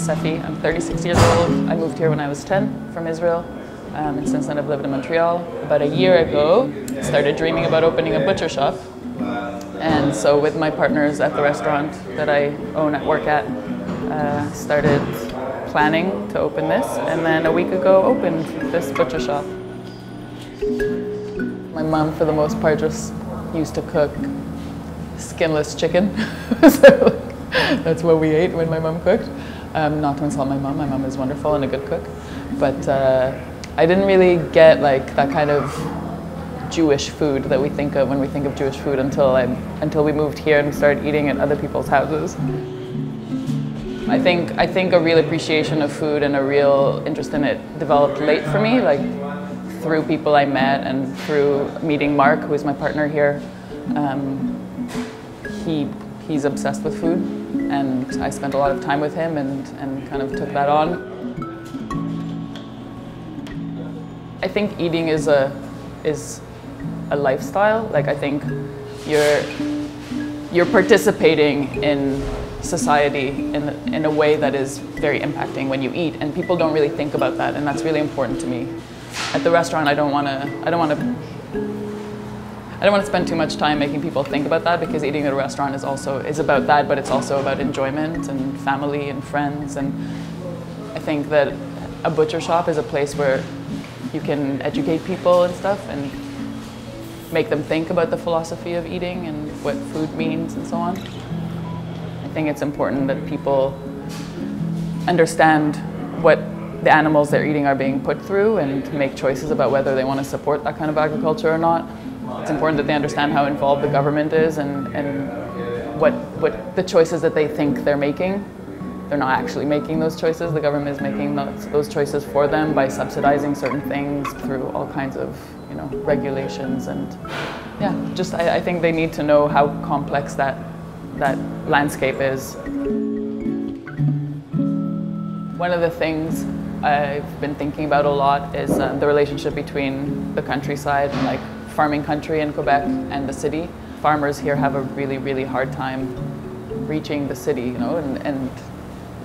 Sefi. I'm 36 years old. I moved here when I was 10 from Israel. And since then I've lived in Montreal. About a year ago, I started dreaming about opening a butcher shop. And so with my partners at the restaurant that I work at, started planning to open this. And then a week ago opened this butcher shop. My mom, for the most part, just used to cook skinless chicken. So that's what we ate when my mom cooked. Not to insult my mom is wonderful and a good cook. But I didn't really get like that kind of Jewish food that we think of when we think of Jewish food until we moved here and started eating at other people's houses. I think a real appreciation of food and a real interest in it developed late for me, like through people I met and through meeting Mark, who is my partner here. He's obsessed with food, and I spent a lot of time with him and kind of took that on. I think eating is a lifestyle. Like, I think you're participating in society in a way that is very impacting when you eat, and people don't really think about that, and that's really important to me. At the restaurant, I don't want to spend too much time making people think about that, because eating at a restaurant is about that, but it's also about enjoyment and family and friends. And I think that a butcher shop is a place where you can educate people and stuff and make them think about the philosophy of eating and what food means and so on. I think it's important that people understand what the animals they're eating are being put through and make choices about whether they want to support that kind of agriculture or not. It's important that they understand how involved the government is and what the choices that they think they're making. They're not actually making those choices. The government is making those choices for them by subsidizing certain things through all kinds of, regulations. And yeah, just I think they need to know how complex that landscape is. One of the things I've been thinking about a lot is the relationship between the countryside and like farming country in Quebec and the city. Farmers here have a really, really hard time reaching the city, and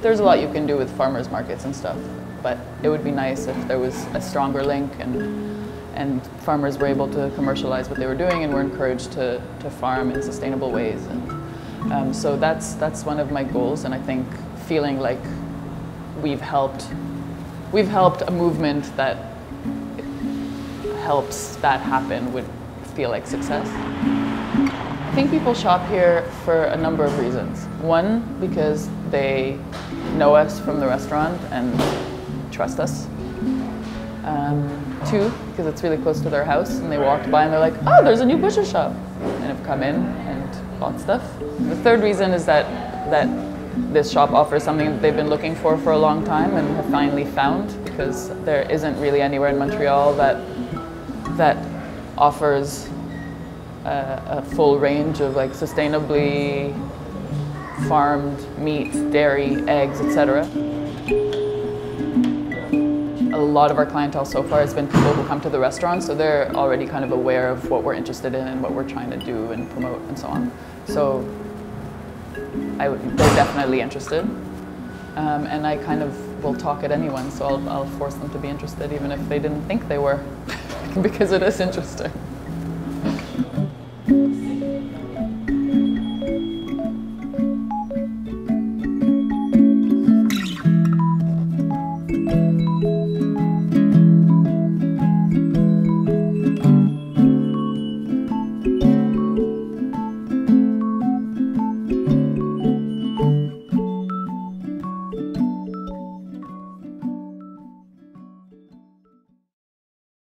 there's a lot you can do with farmers markets and stuff, but it would be nice if there was a stronger link and farmers were able to commercialize what they were doing and were encouraged to farm in sustainable ways. And so that's one of my goals, and I think feeling like we've helped a movement that helps that happen would feel like success. I think people shop here for a number of reasons. One, because they know us from the restaurant and trust us. Two, because it's really close to their house and they walked by and they're like, oh, there's a new butcher shop, and have come in and bought stuff. The third reason is that this shop offers something that they've been looking for a long time and have finally found, because there isn't really anywhere in Montreal that offers a full range of like sustainably farmed meat, dairy, eggs, etc. A lot of our clientele so far has been people who come to the restaurant, so they're already kind of aware of what we're interested in and what we're trying to do and promote and so on. So they're definitely interested, and I kind of will talk at anyone, so I'll force them to be interested even if they didn't think they were, because it is interesting.